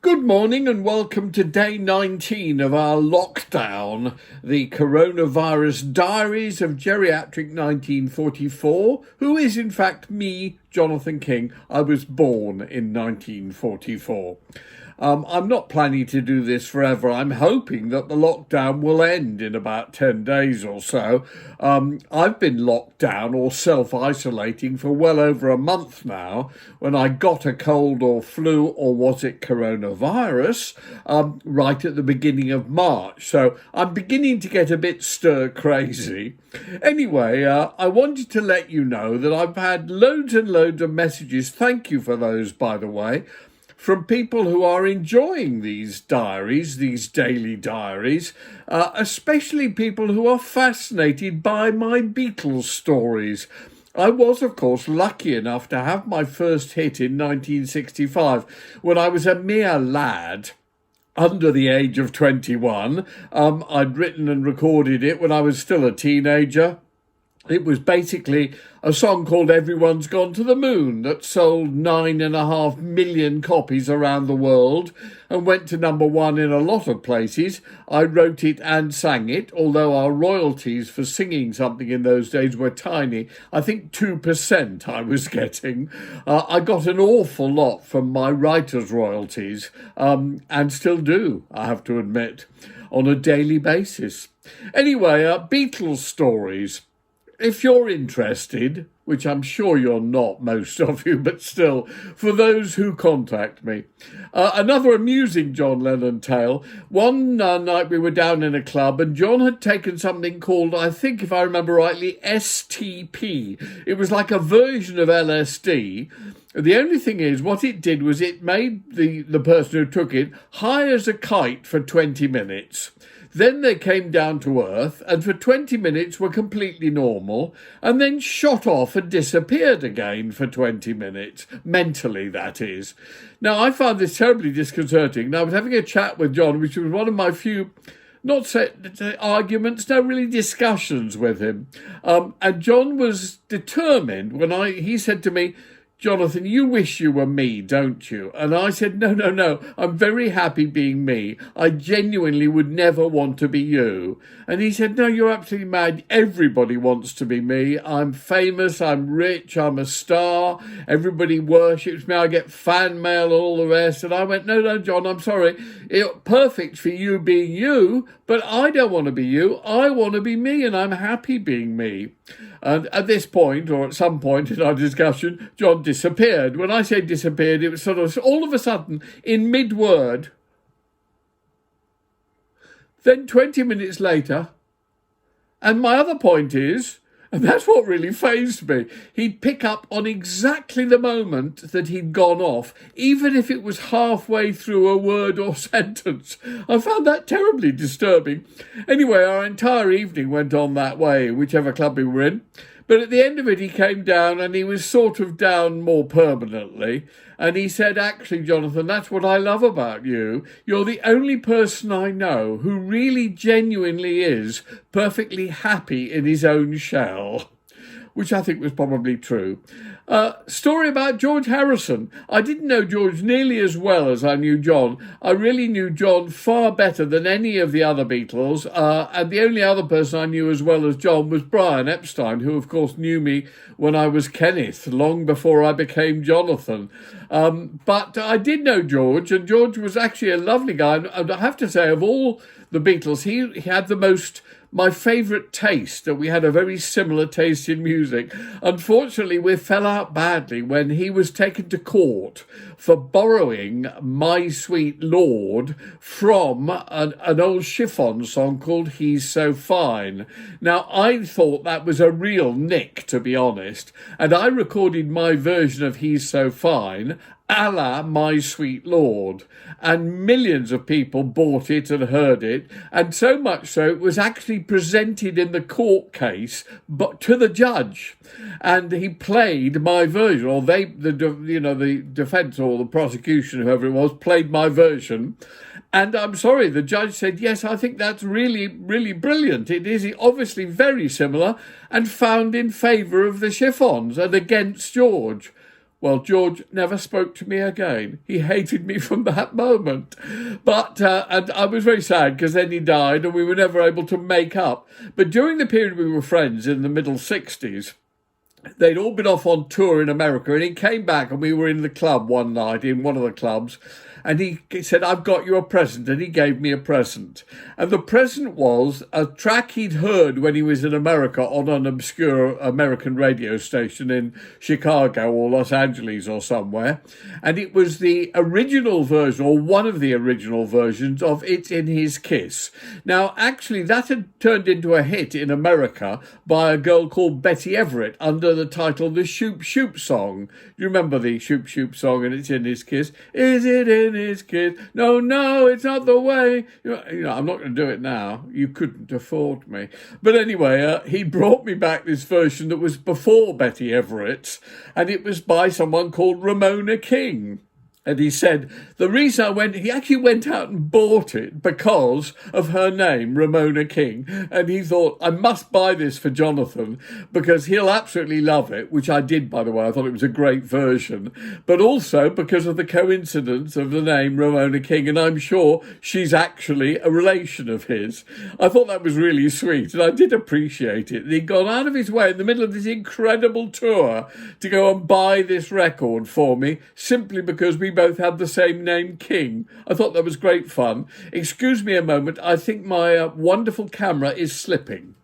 Good morning and welcome to day 19 of our lockdown, the coronavirus diaries of Geriatric1944, who is in fact me, Jonathan King. I was born in 1944. I'm not planning to do this forever. I'm hoping that the lockdown will end in about 10 days or so. I've been locked down or self-isolating for well over a month now when I got a cold or flu, or was it coronavirus, right at the beginning of March. So I'm beginning to get a bit stir crazy. Anyway, I wanted to let you know that I've had loads and loads of messages. Thank you for those, by the way, from people who are enjoying these diaries, these daily diaries, especially people who are fascinated by my Beatles stories. I was, of course, lucky enough to have my first hit in 1965 when I was a mere lad, under the age of 21. I'd written and recorded it when I was still a teenager. It was basically a song called Everyone's Gone to the Moon that sold 9.5 million copies around the world and went to number one in a lot of places. I wrote it and sang it, although our royalties for singing something in those days were tiny. I think 2% I was getting. I got an awful lot from my writer's royalties, and still do, I have to admit, on a daily basis. Anyway, Beatles stories. If you're interested, which I'm sure you're not, most of you, but still, for those who contact me. Another amusing John Lennon tale. One night we were down in a club and John had taken something called, I think if I remember rightly, STP. It was like a version of LSD. The only thing is, what it did was it made the person who took it high as a kite for 20 minutes. Then they came down to earth and for 20 minutes were completely normal and then shot off and disappeared again for 20 minutes, mentally that is. Now, I found this terribly disconcerting. Now, I was having a chat with John, which was one of my few, not say arguments, no, really discussions with him. And John was determined when he said to me, "Jonathan, you wish you were me, don't you?" And I said, no, I'm very happy being me. I genuinely would never want to be you. And he said, "No, you're absolutely mad. Everybody wants to be me. I'm famous, I'm rich, I'm a star. Everybody worships me. I get fan mail and all the rest." And I went, no, John, I'm sorry. It's perfect for you being you, but I don't want to be you. I want to be me, and I'm happy being me. And at this point, or at some point in our discussion, John disappeared. When I say disappeared, it was sort of all of a sudden in mid-word. Then 20 minutes later, and my other point is, and that's what really fazed me, he'd pick up on exactly the moment that he'd gone off, even if it was halfway through a word or sentence. I found that terribly disturbing. Anyway, our entire evening went on that way, whichever club we were in. But at the end of it, he came down, and he was sort of down more permanently. And he said, "Actually, Jonathan, that's what I love about you. You're the only person I know who really genuinely is perfectly happy in his own shell," which I think was probably true. Story about George Harrison. I didn't know George nearly as well as I knew John. I really knew John far better than any of the other Beatles, and the only other person I knew as well as John was Brian Epstein, who of course knew me when I was Kenneth, long before I became Jonathan. But I did know George, and George was actually a lovely guy, and I have to say, of all the Beatles, he had my favourite taste, that we had a very similar taste in music. Unfortunately, we fell out badly when he was taken to court for borrowing My Sweet Lord from an old chiffon song called He's So Fine. Now, I thought that was a real nick, to be honest, and I recorded my version of He's So Fine a la My Sweet Lord, and millions of people bought it and heard it, and so much so it was actually presented in the court case but to the judge, and he played my version, or the defence or the prosecution, whoever it was, played my version. And I'm sorry, the judge said, "Yes, I think that's really, really brilliant. It is obviously very similar," and found in favour of the chiffons and against George. Well, George never spoke to me again. He hated me from that moment. But and I was very sad because then he died and we were never able to make up. But during the period we were friends in the middle 60s, they'd all been off on tour in America, and he came back and we were in the club one night, in one of the clubs, and he said, "I've got you a present," and he gave me a present. And the present was a track he'd heard when he was in America on an obscure American radio station in Chicago or Los Angeles or somewhere. And it was the original version, or one of the original versions of It's in His Kiss. Now, actually, that had turned into a hit in America by a girl called Betty Everett under the title The Shoop Shoop Song. Do you remember the Shoop Shoop Song and It's in His Kiss? Is it in his kiss? No, no, it's not the way. You know, I'm not going to do it now. You couldn't afford me. But anyway, he brought me back this version that was before Betty Everett's, and it was by someone called Ramona King. And he said, the reason he actually went out and bought it because of her name, Ramona King. And he thought, I must buy this for Jonathan because he'll absolutely love it, which I did, by the way. I thought it was a great version, but also because of the coincidence of the name Ramona King. And I'm sure she's actually a relation of his. I thought that was really sweet, and I did appreciate it. And he'd gone out of his way in the middle of this incredible tour to go and buy this record for me simply because we both had the same name, King. I thought that was great fun. Excuse me a moment. I think my wonderful camera is slipping.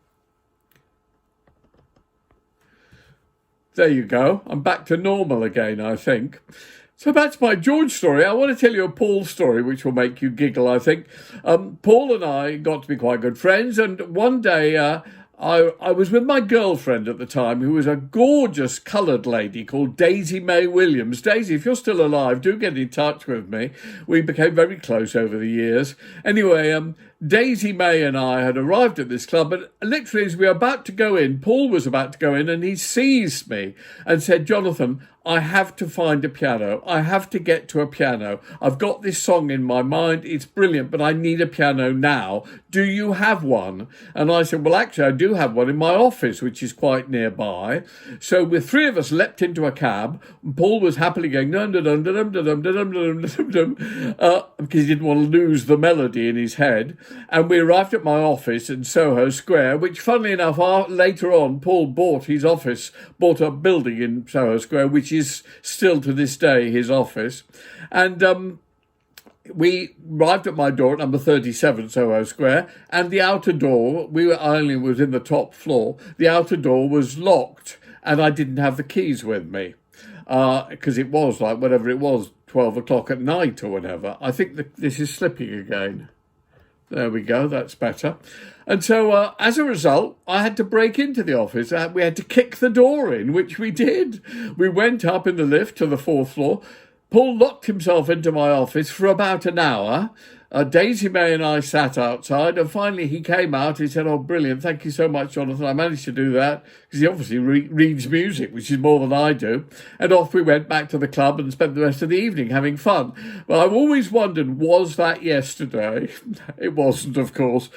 There you go. I'm back to normal again, I think. So that's my George story. I want to tell you a Paul story, which will make you giggle, I think. Paul and I got to be quite good friends, and one day I was with my girlfriend at the time, who was a gorgeous coloured lady called Daisy May Williams. Daisy, if you're still alive, do get in touch with me. We became very close over the years. Anyway, Daisy May and I had arrived at this club, and literally as we were about to go in, Paul was about to go in, and he seized me and said, Jonathan, I have to find a piano. I have to get to a piano. I've got this song in my mind. It's brilliant, but I need a piano now. Do you have one? And I said, well, actually, I do have one in my office, which is quite nearby. So the three of us leapt into a cab, and Paul was happily going, because he didn't want to lose the melody in his head. And we arrived at my office in Soho Square, which, funnily enough, later on, Paul bought a building in Soho Square, which is still to this day his office. And we arrived at my door at number 37 Soho Square, and the outer door, I only was in the top floor, the outer door was locked, and I didn't have the keys with me, because it was like, whatever it was, 12 o'clock at night or whatever. I think this is slipping again. There we go, that's better. And so as a result, I had to break into the office. We had to kick the door in, which we did. We went up in the lift to the fourth floor. Paul locked himself into my office for about an hour. Daisy May and I sat outside, and finally he came out. He said, oh, brilliant, thank you so much, Jonathan. I managed to do that, because he obviously reads music, which is more than I do. And off we went back to the club and spent the rest of the evening having fun. Well, I've always wondered, was that yesterday? It wasn't, of course.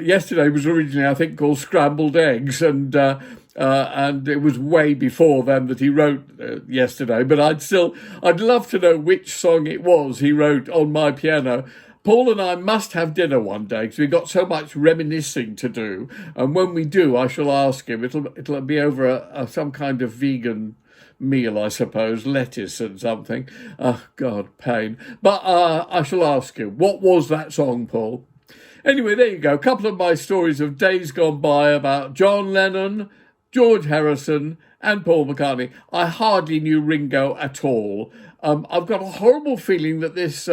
Yesterday was originally, I think, called Scrambled Eggs, and it was way before then that he wrote Yesterday. But I'd love to know which song it was he wrote on my piano. Paul and I must have dinner one day because we've got so much reminiscing to do. And when we do, I shall ask him. It'll be over some kind of vegan meal, I suppose, lettuce and something. Oh, God, pain. But I shall ask him, what was that song, Paul? Anyway, there you go. A couple of my stories of days gone by about John Lennon, George Harrison and Paul McCartney. I hardly knew Ringo at all. I've got a horrible feeling that this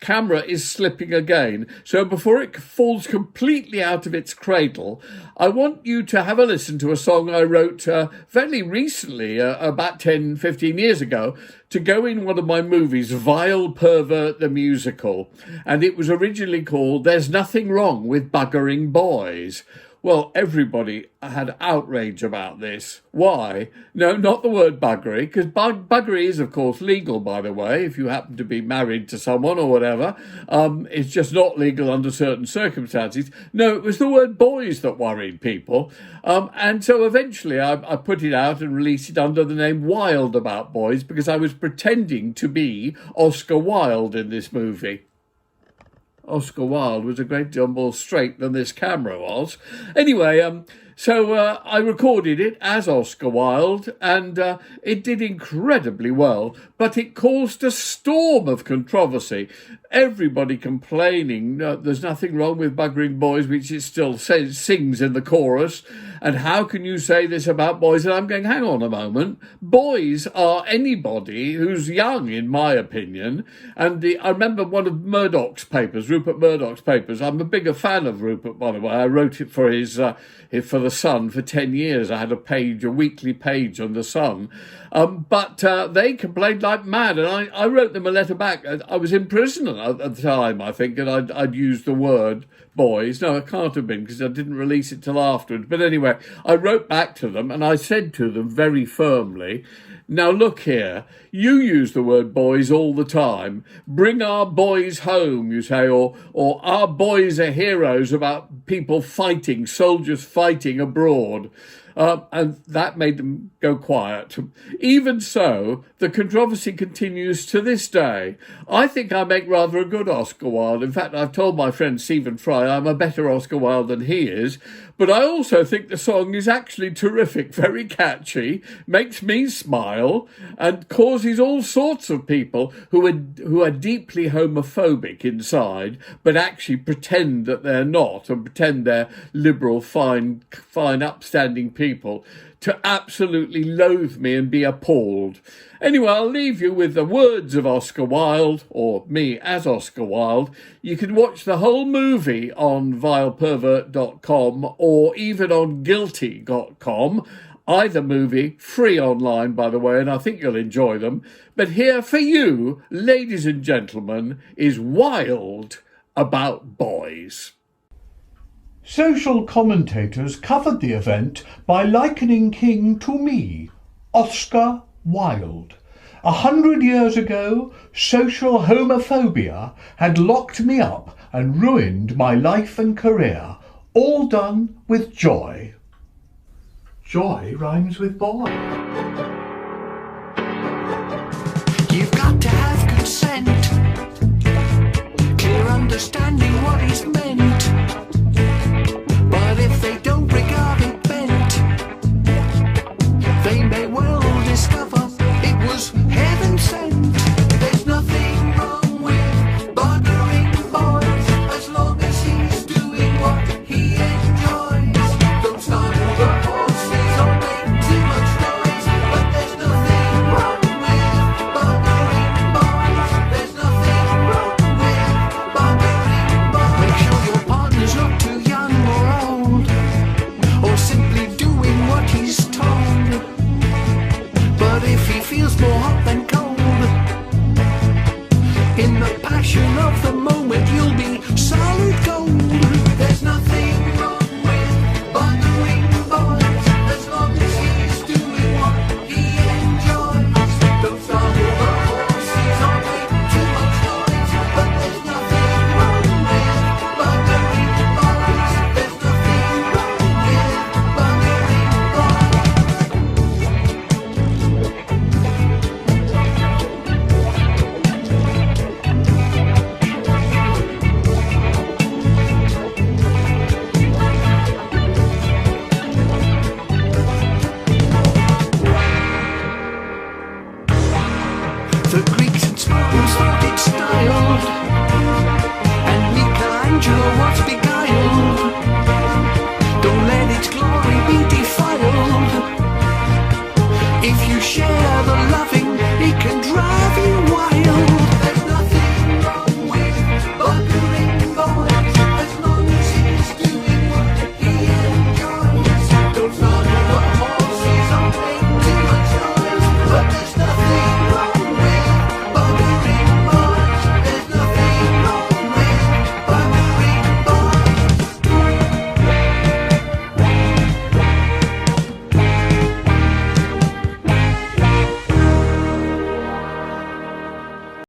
camera is slipping again. So before it falls completely out of its cradle, I want you to have a listen to a song I wrote fairly recently, about 10, 15 years ago, to go in one of my movies, Vile Pervert the Musical. And it was originally called There's Nothing Wrong with Buggering Boys. Well, everybody had outrage about this. Why? No, not the word buggery, because buggery is, of course, legal, by the way, if you happen to be married to someone or whatever. It's just not legal under certain circumstances. No, it was the word boys that worried people. And so eventually I put it out and released it under the name Wilde About Boys, because I was pretending to be Oscar Wilde in this movie. Oscar Wilde was a great deal more straight than this camera was. Anyway, so I recorded it as Oscar Wilde, and it did incredibly well, but it caused a storm of controversy. Everybody complaining there's nothing wrong with buggering boys, which it still sings in the chorus. And how can you say this about boys? And I'm going, hang on a moment. Boys are anybody who's young, in my opinion. And I remember one of Murdoch's papers, Rupert Murdoch's papers. I'm a bigger fan of Rupert, by the way. I wrote it for for The Sun for 10 years. I had a weekly page on The Sun. But they complained like mad, and I wrote them a letter back. I was in prison at the time, I think, and I'd used the word boys. No, it can't have been, because I didn't release it till afterwards. But anyway, I wrote back to them, and I said to them very firmly, now look here, you use the word boys all the time. Bring our boys home, you say, or our boys are heroes about people fighting, soldiers fighting abroad. And that made them go quiet. Even so, the controversy continues to this day. I think I make rather a good Oscar Wilde. In fact, I've told my friend Stephen Fry I'm a better Oscar Wilde than he is. But I also think the song is actually terrific, very catchy, makes me smile, and causes all sorts of people who are deeply homophobic inside, but actually pretend that they're not, and pretend they're liberal, fine, upstanding people, to absolutely loathe me and be appalled. Anyway, I'll leave you with the words of Oscar Wilde, or me as Oscar Wilde. You can watch the whole movie on vilepervert.com or even on guilty.com. Either movie, free online, by the way, and I think you'll enjoy them. But here for you, ladies and gentlemen, is Wilde About Boys. Social commentators covered the event by likening King to me, Oscar Wilde. 100 years ago, social homophobia had locked me up and ruined my life and career, all done with joy. Joy rhymes with boy. You've got to have consent, clear understanding what is meant. But if they don't regard it bent, they may well discover it was heaven sent. There's nothing wrong with bothering boys, as long as he's doing what he enjoys. Don't startle the horses or make too much noise, but there's nothing wrong with bothering boys. There's nothing wrong with bothering boys. Make sure your partner's not too young or old, or simply doing what he's told. But if he feels more hot than cold, in the passion of the moment you'll be solid gold. There's nothing wrong with bothering boys, as long as he's doing what he enjoys. Don't startle the horses or make too much noise, but there's nothing wrong with bothering boys. There's nothing wrong with bothering boys. The Greeks and Spartans thought it styled, and Michelangelo was beguiled. Don't let its glory be defiled. If you share the loving, it can drive you wild.